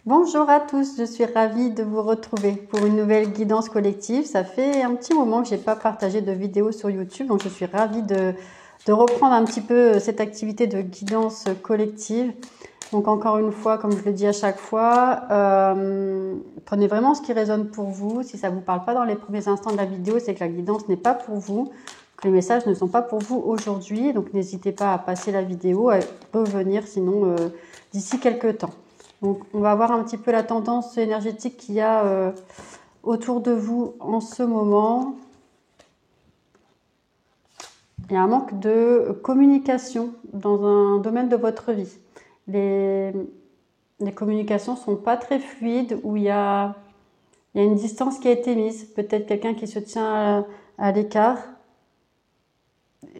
Bonjour à tous, je suis ravie de vous retrouver pour une nouvelle guidance collective. Ça fait un petit moment que j'ai pas partagé de vidéos sur YouTube, donc je suis ravie de reprendre un petit peu cette activité de guidance collective. Donc encore une fois, comme je le dis à chaque fois, prenez vraiment ce qui résonne pour vous. Si ça vous parle pas dans les premiers instants de la vidéo, c'est que la guidance n'est pas pour vous, que les messages ne sont pas pour vous aujourd'hui. Donc n'hésitez pas à passer la vidéo, à revenir sinon d'ici quelques temps. Donc, on va voir un petit peu la tendance énergétique qu'il y a autour de vous en ce moment. Il y a un manque de communication dans un domaine de votre vie. Les communications ne sont pas très fluides, où il y a une distance qui a été mise. Peut-être quelqu'un qui se tient à l'écart.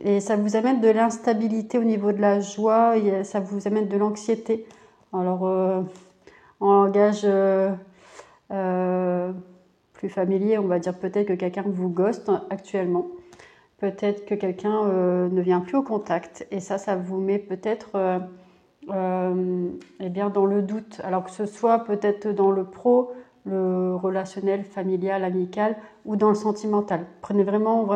Et ça vous amène de l'instabilité au niveau de la joie, et ça vous amène de l'anxiété. Alors, en langage plus familier, on va dire peut-être que quelqu'un vous ghoste actuellement. Peut-être que quelqu'un ne vient plus au contact. Et ça vous met peut-être eh bien dans le doute. Alors que ce soit peut-être dans le pro, le relationnel, familial, amical ou dans le sentimental. Prenez vraiment,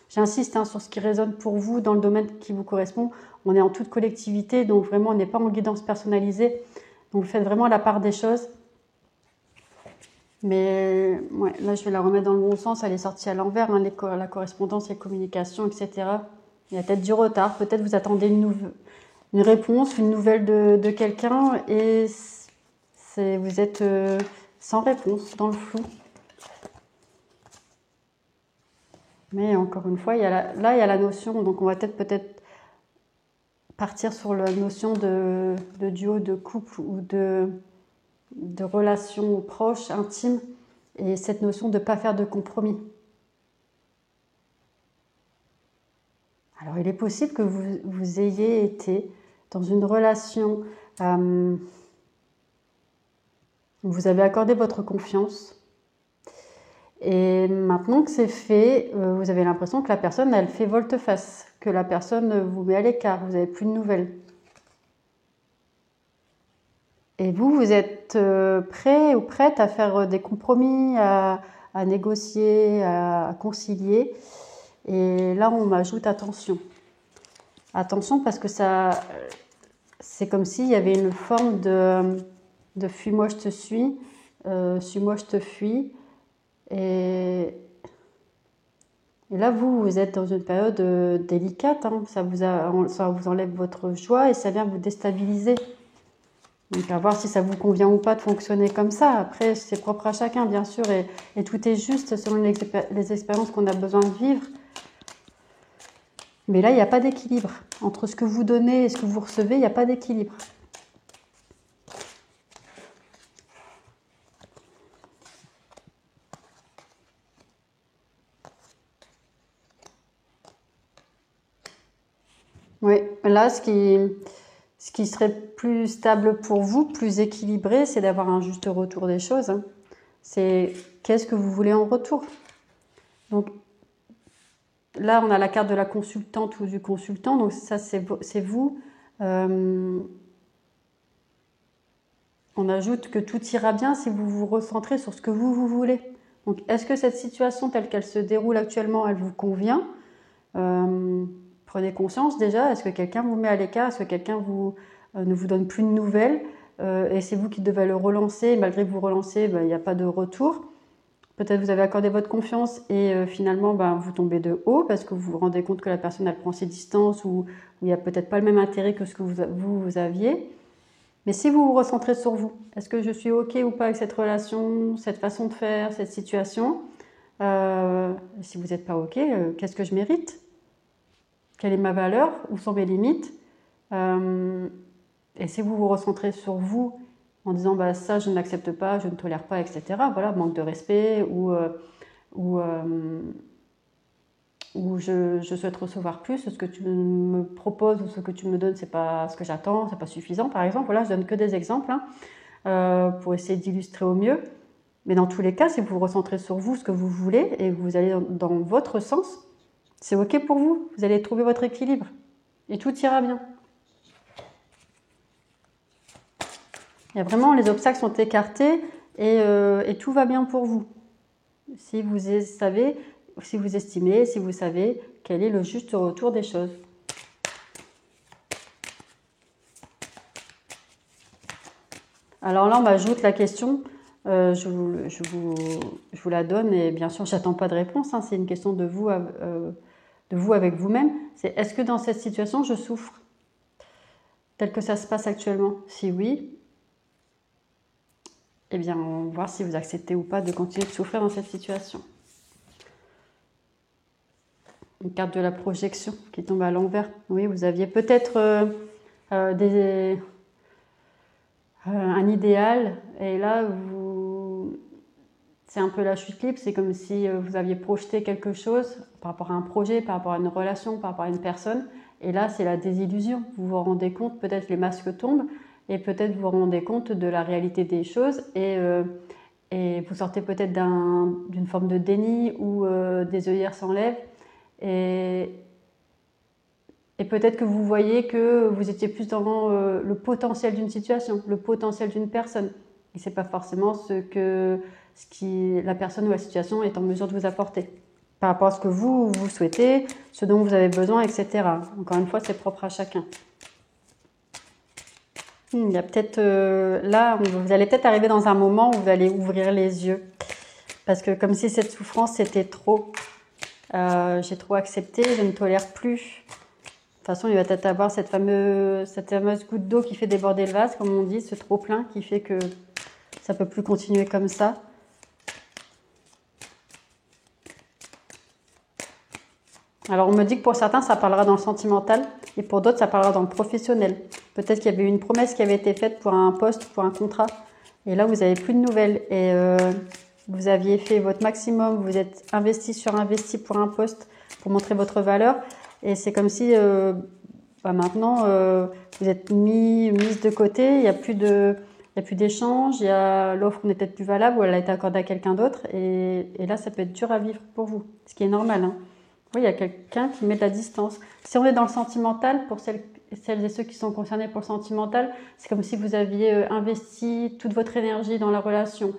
j'insiste sur ce qui résonne pour vous dans le domaine qui vous correspond. On est en toute collectivité, donc vraiment on n'est pas en guidance personnalisée. Donc faites vraiment la part des choses. Mais ouais, là, je vais la remettre dans le bon sens. Elle est sortie à l'envers, hein, la correspondance, les communications, etc. Il y a peut-être du retard. Peut-être vous attendez une réponse, une nouvelle de quelqu'un et vous êtes sans réponse, dans le flou. Mais encore une fois, là, il y a la notion. Donc, on va peut-être partir sur la notion de duo, de couple ou de relations proches, intimes. Et cette notion de ne pas faire de compromis. Alors, il est possible que vous ayez été dans une relation où vous avez accordé votre confiance. Et maintenant que c'est fait, vous avez l'impression que la personne, elle fait volte-face, que la personne vous met à l'écart, vous n'avez plus de nouvelles. Et vous êtes prêt ou prête à faire des compromis, à négocier, à concilier. Et là, on m'ajoute attention. Attention parce que c'est comme s'il y avait une forme de fuis-moi, je te suis, suis-moi, je te fuis. Et là, vous êtes dans une période délicate. Ça vous enlève votre joie et ça vient vous déstabiliser. Donc, à voir si ça vous convient ou pas de fonctionner comme ça. Après, c'est propre à chacun, bien sûr. Et tout est juste selon les expériences qu'on a besoin de vivre. Mais là, il n'y a pas d'équilibre. Entre ce que vous donnez et ce que vous recevez, il n'y a pas d'équilibre. Oui, là, ce qui serait plus stable pour vous, plus équilibré, c'est d'avoir un juste retour des choses. C'est qu'est-ce que vous voulez en retour. Donc là, on a la carte de la consultante ou du consultant, donc ça, c'est vous. On ajoute que tout ira bien si vous vous recentrez sur ce que vous voulez. Donc, est-ce que cette situation telle qu'elle se déroule actuellement, elle vous convient ? Prenez conscience déjà, est-ce que quelqu'un vous met à l'écart ? Est-ce que quelqu'un ne vous donne plus de nouvelles ? Et c'est vous qui devez le relancer, malgré que vous relancez, il n'y a pas de retour. Peut-être vous avez accordé votre confiance et finalement vous tombez de haut parce que vous vous rendez compte que la personne elle prend ses distances ou il n'y a peut-être pas le même intérêt que ce que vous aviez. Mais si vous vous recentrez sur vous, est-ce que je suis OK ou pas avec cette relation, cette façon de faire, cette situation ? Si vous n'êtes pas OK, qu'est-ce que je mérite ? Quelle est ma valeur ? Où sont mes limites ? Et si vous vous recentrez sur vous en disant ça je n'accepte pas, je ne tolère pas, etc. Voilà, manque de respect ou je souhaite recevoir plus, ce que tu me proposes ou ce que tu me donnes, c'est pas ce que j'attends, c'est pas suffisant par exemple. Voilà, je donne que des exemples pour essayer d'illustrer au mieux. Mais dans tous les cas, si vous vous recentrez sur vous, ce que vous voulez, et que vous allez dans votre sens, c'est OK pour vous. Vous allez trouver votre équilibre. Et tout ira bien. Il y a vraiment, les obstacles sont écartés et tout va bien pour vous. Si vous savez, si vous estimez, si vous savez quel est le juste retour des choses. Alors là, on m'ajoute la question, je vous la donne et bien sûr, j'attends pas de réponse. Hein, c'est une question de vous avec vous-même. C'est est-ce que dans cette situation, je souffre tel que ça se passe actuellement? Si oui, eh bien, on va voir si vous acceptez ou pas de continuer de souffrir dans cette situation. Une carte de la projection qui tombe à l'envers. Oui, vous aviez peut-être un idéal et là, c'est un peu la chute libre. C'est comme si vous aviez projeté quelque chose par rapport à un projet, par rapport à une relation, par rapport à une personne. Et là, c'est la désillusion. Vous vous rendez compte, peut-être les masques tombent et peut-être vous vous rendez compte de la réalité des choses et vous sortez peut-être d'une forme de déni ou des œillères s'enlèvent et peut-être que vous voyez que vous étiez plus dans le potentiel d'une situation, le potentiel d'une personne. Et ce n'est pas forcément ce que la personne ou la situation est en mesure de vous apporter. Par rapport à ce que vous souhaitez, ce dont vous avez besoin, etc. Encore une fois, c'est propre à chacun. Il y a peut-être là, vous allez peut-être arriver dans un moment où vous allez ouvrir les yeux. Parce que comme si cette souffrance c'était trop. J'ai trop accepté, je ne tolère plus. De toute façon, il va peut-être avoir cette fameuse goutte d'eau qui fait déborder le vase, comme on dit, ce trop plein qui fait que ça ne peut plus continuer comme ça. Alors, on me dit que pour certains, ça parlera dans le sentimental et pour d'autres, ça parlera dans le professionnel. Peut-être qu'il y avait une promesse qui avait été faite pour un poste, pour un contrat. Et là, vous n'avez plus de nouvelles. Et vous aviez fait votre maximum, vous êtes investi pour un poste, pour montrer votre valeur. Et c'est comme si maintenant, vous êtes mise de côté, il n'y a plus d'échange, l'offre n'est peut-être plus valable ou elle a été accordée à quelqu'un d'autre. Et là, ça peut être dur à vivre pour vous, ce qui est normal. Hein. Oui, il y a quelqu'un qui met de la distance. Si on est dans le sentimental, pour celles et ceux qui sont concernés pour le sentimental, c'est comme si vous aviez investi toute votre énergie dans la relation.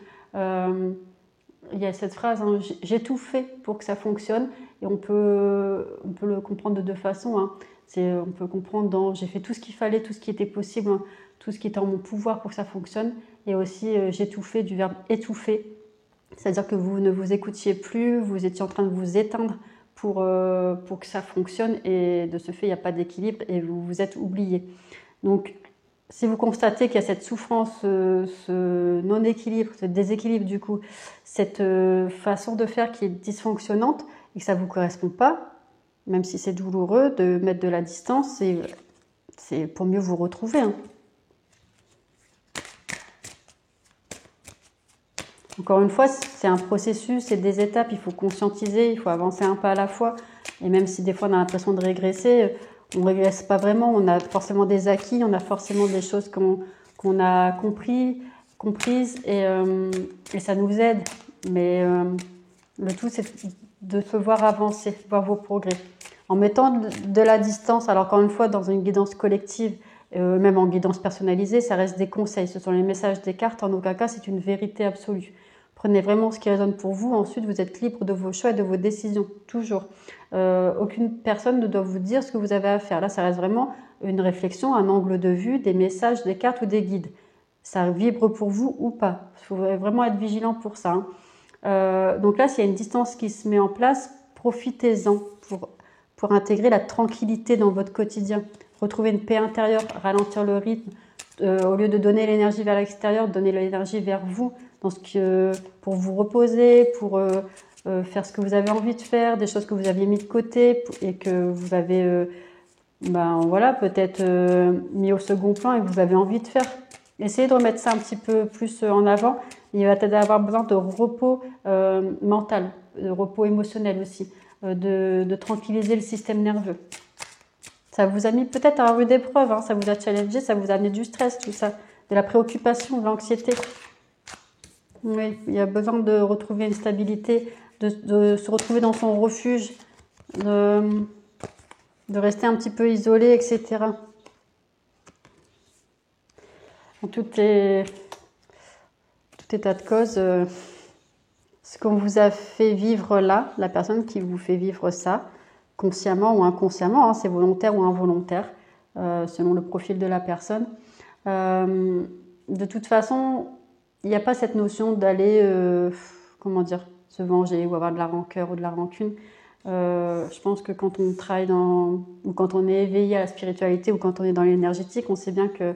Il y a cette phrase, hein, j'ai tout fait pour que ça fonctionne, et on peut le comprendre de deux façons. Hein. On peut comprendre dans j'ai fait tout ce qu'il fallait, tout ce qui était possible, hein, tout ce qui était en mon pouvoir pour que ça fonctionne, et aussi j'ai tout fait du verbe étouffer, c'est-à-dire que vous ne vous écoutiez plus, vous étiez en train de vous éteindre pour que ça fonctionne, et de ce fait il n'y a pas d'équilibre et vous vous êtes oublié. Donc si vous constatez qu'il y a cette souffrance, ce non-équilibre, ce déséquilibre du coup, cette façon de faire qui est dysfonctionnante et que ça ne vous correspond pas, même si c'est douloureux de mettre de la distance, c'est pour mieux vous retrouver. Hein. Encore une fois, c'est un processus, c'est des étapes, il faut conscientiser, il faut avancer un pas à la fois. Et même si des fois on a l'impression de régresser, on ne régresse pas vraiment, on a forcément des acquis, on a forcément des choses qu'on a comprises et ça nous aide. Mais le tout, c'est de se voir avancer, voir vos progrès. En mettant de la distance, alors encore une fois, dans une guidance collective, même en guidance personnalisée, ça reste des conseils, ce sont les messages des cartes, en aucun cas c'est une vérité absolue. Prenez vraiment ce qui résonne pour vous, ensuite vous êtes libre de vos choix et de vos décisions, toujours. Aucune personne ne doit vous dire ce que vous avez à faire. Là, ça reste vraiment une réflexion, un angle de vue, des messages, des cartes ou des guides. Ça vibre pour vous ou pas. Il faut vraiment être vigilant pour ça. Hein. Donc là, s'il y a une distance qui se met en place, profitez-en pour intégrer la tranquillité dans votre quotidien. Retrouver une paix intérieure, ralentir le rythme. Au lieu de donner l'énergie vers l'extérieur, donner l'énergie vers vous, pour vous reposer, pour faire ce que vous avez envie de faire, des choses que vous aviez mis de côté et que vous avez peut-être mis au second plan et que vous avez envie de faire. Essayez de remettre ça un petit peu plus en avant. Il va peut-être avoir besoin de repos mental, de repos émotionnel aussi, de tranquilliser le système nerveux. Ça vous a mis peut-être à rude épreuve, hein, ça vous a challengé, ça vous a amené du stress, tout ça, de la préoccupation, de l'anxiété. Oui, il y a besoin de retrouver une stabilité, de se retrouver dans son refuge, de rester un petit peu isolé, etc. En tout état de cause, ce qu'on vous a fait vivre là, la personne qui vous fait vivre ça, consciemment ou inconsciemment, hein, c'est volontaire ou involontaire, selon le profil de la personne. De toute façon, il n'y a pas cette notion d'aller, comment dire, se venger ou avoir de la rancœur ou de la rancune. Je pense que quand on travaille ou quand on est éveillé à la spiritualité ou quand on est dans l'énergétique, on sait bien que,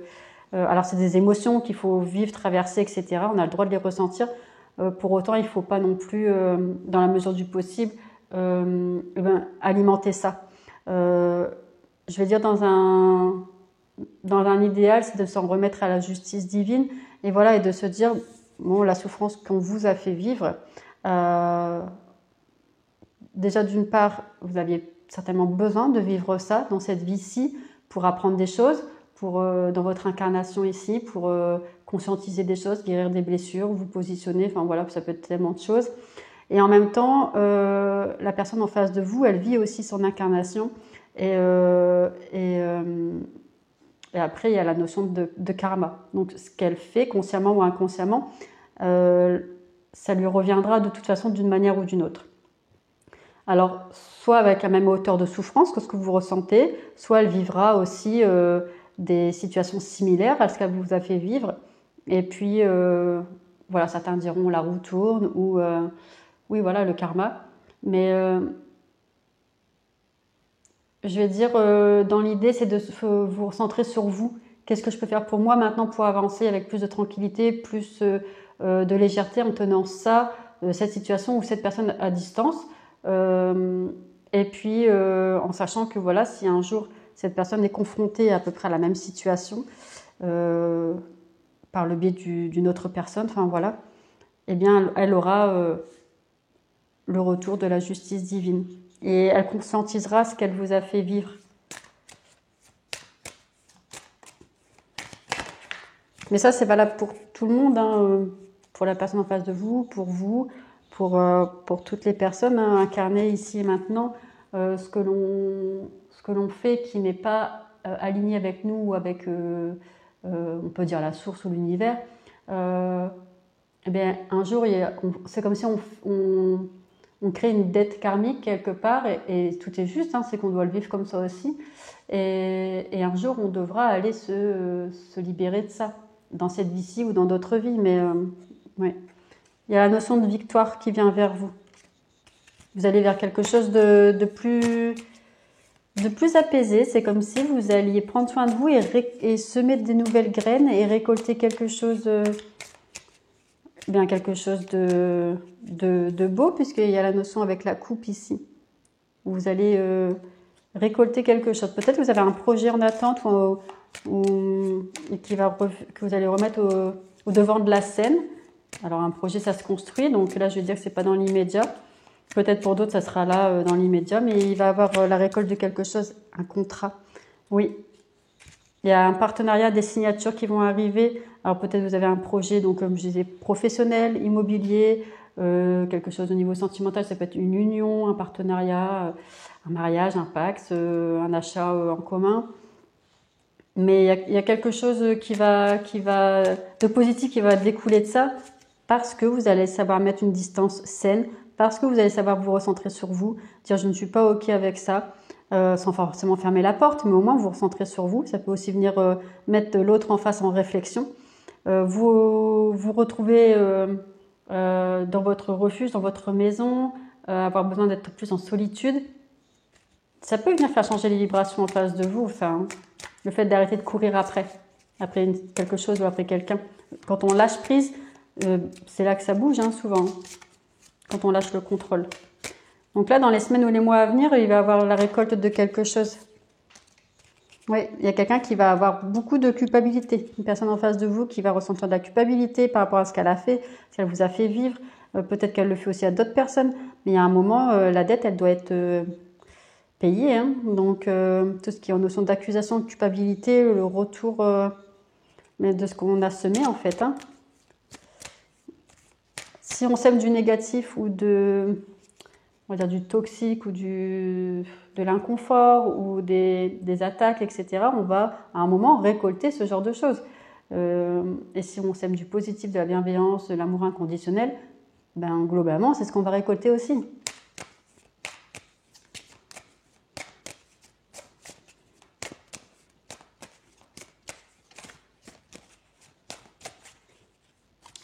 alors c'est des émotions qu'il faut vivre, traverser, etc. On a le droit de les ressentir. Pour autant, il ne faut pas non plus, dans la mesure du possible, alimenter ça. Je vais dire dans un idéal, c'est de s'en remettre à la justice divine et voilà, et de se dire, bon, la souffrance qu'on vous a fait vivre, déjà d'une part, vous aviez certainement besoin de vivre ça dans cette vie-ci pour apprendre des choses, dans votre incarnation ici, pour conscientiser des choses, guérir des blessures, vous positionner, enfin voilà, ça peut être tellement de choses. Et en même temps, la personne en face de vous, elle vit aussi son incarnation. Et après, il y a la notion de karma. Donc, ce qu'elle fait, consciemment ou inconsciemment, ça lui reviendra de toute façon d'une manière ou d'une autre. Alors, soit avec la même hauteur de souffrance que ce que vous ressentez, soit elle vivra aussi des situations similaires à ce qu'elle vous a fait vivre. Et puis, voilà, certains diront la roue tourne ou, oui, voilà, le karma. Mais je vais dire, dans l'idée, c'est de vous recentrer sur vous. Qu'est-ce que je peux faire pour moi maintenant pour avancer avec plus de tranquillité, plus de légèreté en tenant cette situation ou cette personne à distance. Et puis, en sachant que voilà, si un jour cette personne est confrontée à peu près à la même situation, par le biais d'une autre personne, enfin voilà, eh bien, elle aura le retour de la justice divine. Et elle conscientisera ce qu'elle vous a fait vivre. Mais ça, c'est valable pour tout le monde, hein, pour la personne en face de vous, pour toutes les personnes hein, incarnées ici et maintenant. Ce que l'on fait qui n'est pas aligné avec nous ou avec, on peut dire, la source ou l'univers, eh bien, un jour, c'est comme si on crée une dette karmique quelque part et tout est juste, hein, c'est qu'on doit le vivre comme ça aussi. Et un jour, on devra aller se libérer de ça, dans cette vie-ci ou dans d'autres vies. Mais ouais. Il y a la notion de victoire qui vient vers vous. Vous allez vers quelque chose de plus apaisé. C'est comme si vous alliez prendre soin de vous et semer des nouvelles graines et récolter quelque chose de beau, puisqu'il y a la notion avec la coupe ici. Vous allez récolter quelque chose. Peut-être que vous avez un projet en attente que vous allez remettre au devant de la scène. Alors un projet, ça se construit, donc là je vais dire que c'est pas dans l'immédiat. Peut-être pour d'autres, ça sera là dans l'immédiat, mais il va y avoir la récolte de quelque chose, un contrat. Oui. Il y a un partenariat, des signatures qui vont arriver. Alors peut-être vous avez un projet, donc comme je disais, professionnel, immobilier, quelque chose au niveau sentimental, ça peut être une union, un partenariat, un mariage, un Pacs, un achat en commun. Mais il y a quelque chose de positif qui va découler de ça, parce que vous allez savoir mettre une distance saine, parce que vous allez savoir vous recentrer sur vous, dire je ne suis pas OK avec ça, sans forcément fermer la porte, mais au moins vous recentrer sur vous. Ça peut aussi venir mettre l'autre en face en réflexion. Vous retrouvez dans votre refuge, dans votre maison, avoir besoin d'être plus en solitude. Ça peut venir faire changer les vibrations en face de vous, enfin, le fait d'arrêter de courir après quelque chose ou après quelqu'un. Quand on lâche prise, c'est là que ça bouge hein, souvent, quand on lâche le contrôle. Donc là, dans les semaines ou les mois à venir, il va y avoir la récolte de quelque chose. Oui, il y a quelqu'un qui va avoir beaucoup de culpabilité. Une personne en face de vous qui va ressentir de la culpabilité par rapport à ce qu'elle a fait, ce qu'elle vous a fait vivre. Peut-être qu'elle le fait aussi à d'autres personnes. Mais il y a un moment, la dette, elle doit être payée. Hein. Donc, tout ce qui est en notion d'accusation, de culpabilité, le retour mais de ce qu'on a semé, en fait. Hein. Si on sème du négatif ou on va dire du toxique ou de l'inconfort ou des attaques, etc., on va à un moment récolter ce genre de choses. Et si on sème du positif, de la bienveillance, de l'amour inconditionnel, ben, globalement, c'est ce qu'on va récolter aussi.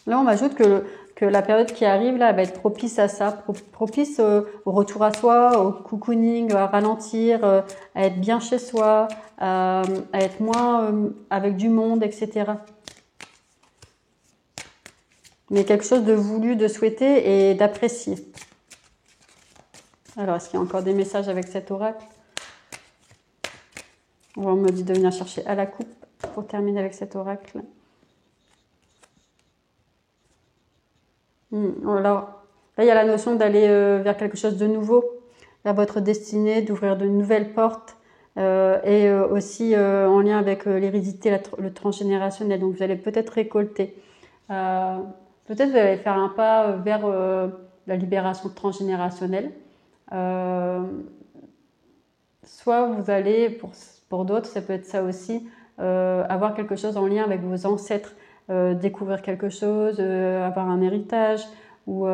Là, on m'ajoute que la période qui arrive, là, va être propice à ça, propice au retour à soi, au cocooning, à ralentir, à être bien chez soi, à être moins avec du monde, etc. Mais quelque chose de voulu, de souhaité et d'apprécié. Alors, est-ce qu'il y a encore des messages avec cet oracle? On me dit de venir chercher à la coupe pour terminer avec cet oracle. Alors, là, il y a la notion d'aller vers quelque chose de nouveau, vers votre destinée, d'ouvrir de nouvelles portes, et aussi en lien avec l'hérédité, le transgénérationnel. Donc, vous allez peut-être récolter. Peut-être vous allez faire un pas vers la libération transgénérationnelle. Soit vous allez, pour d'autres, ça peut être ça aussi, avoir quelque chose en lien avec vos ancêtres. Découvrir quelque chose, avoir un héritage ou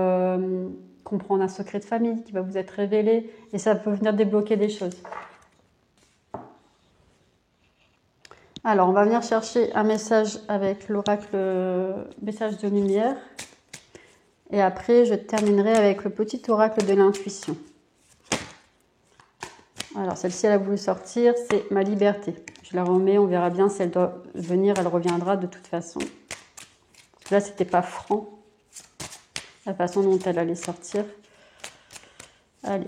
comprendre un secret de famille qui va vous être révélé et ça peut venir débloquer des choses. Alors, on va venir chercher un message avec l'oracle message de lumière et après je terminerai avec le petit oracle de l'intuition. Alors, celle-ci, elle a voulu sortir, c'est ma liberté. Je la remets, on verra bien si elle doit venir, elle reviendra de toute façon. Là, c'était pas franc, la façon dont elle allait sortir. Allez.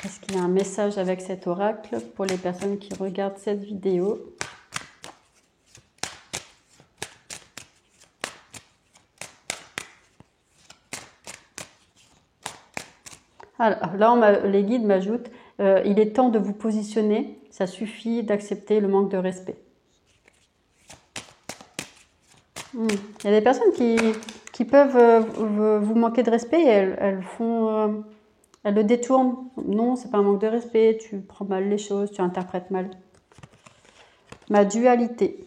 Est-ce qu'il y a un message avec cet oracle pour les personnes qui regardent cette vidéo? Alors, là, les guides m'ajoutent, il est temps de vous positionner, ça suffit d'accepter le manque de respect. Il y a des personnes qui peuvent vous manquer de respect et elles le détournent. Non, c'est pas un manque de respect, tu prends mal les choses, tu interprètes mal. Ma dualité.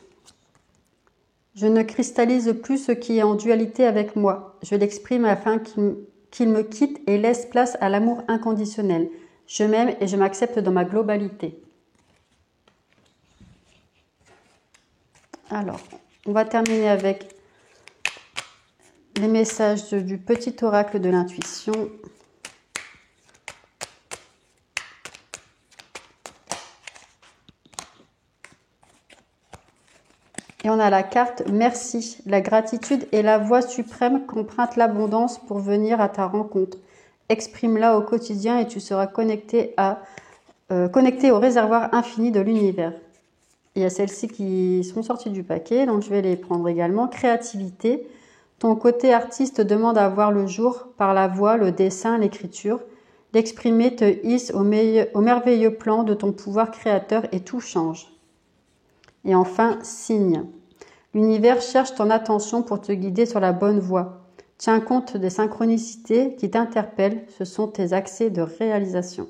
Je ne cristallise plus ce qui est en dualité avec moi. Je l'exprime afin qu'il me quitte et laisse place à l'amour inconditionnel. Je m'aime et je m'accepte dans ma globalité. Alors, on va terminer avec les messages du petit oracle de l'intuition. Et on a la carte « Merci ». La gratitude est la voie suprême qu'emprunte l'abondance pour venir à ta rencontre. Exprime-la au quotidien et tu seras connecté au réservoir infini de l'univers. Il y a celles-ci qui sont sorties du paquet, donc je vais les prendre également. Créativité. Ton côté artiste demande à voir le jour par la voix, le dessin, l'écriture. L'exprimer te hisse au merveilleux plan de ton pouvoir créateur et tout change. Et enfin, signe. L'univers cherche ton attention pour te guider sur la bonne voie. Tiens compte des synchronicités qui t'interpellent, ce sont tes accès de réalisation.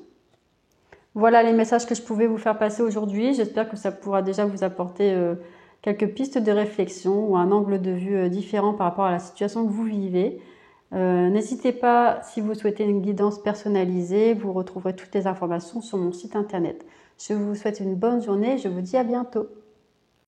Voilà les messages que je pouvais vous faire passer aujourd'hui. J'espère que ça pourra déjà vous apporter quelques pistes de réflexion ou un angle de vue différent par rapport à la situation que vous vivez. N'hésitez pas, si vous souhaitez une guidance personnalisée, vous retrouverez toutes les informations sur mon site internet. Je vous souhaite une bonne journée et je vous dis à bientôt.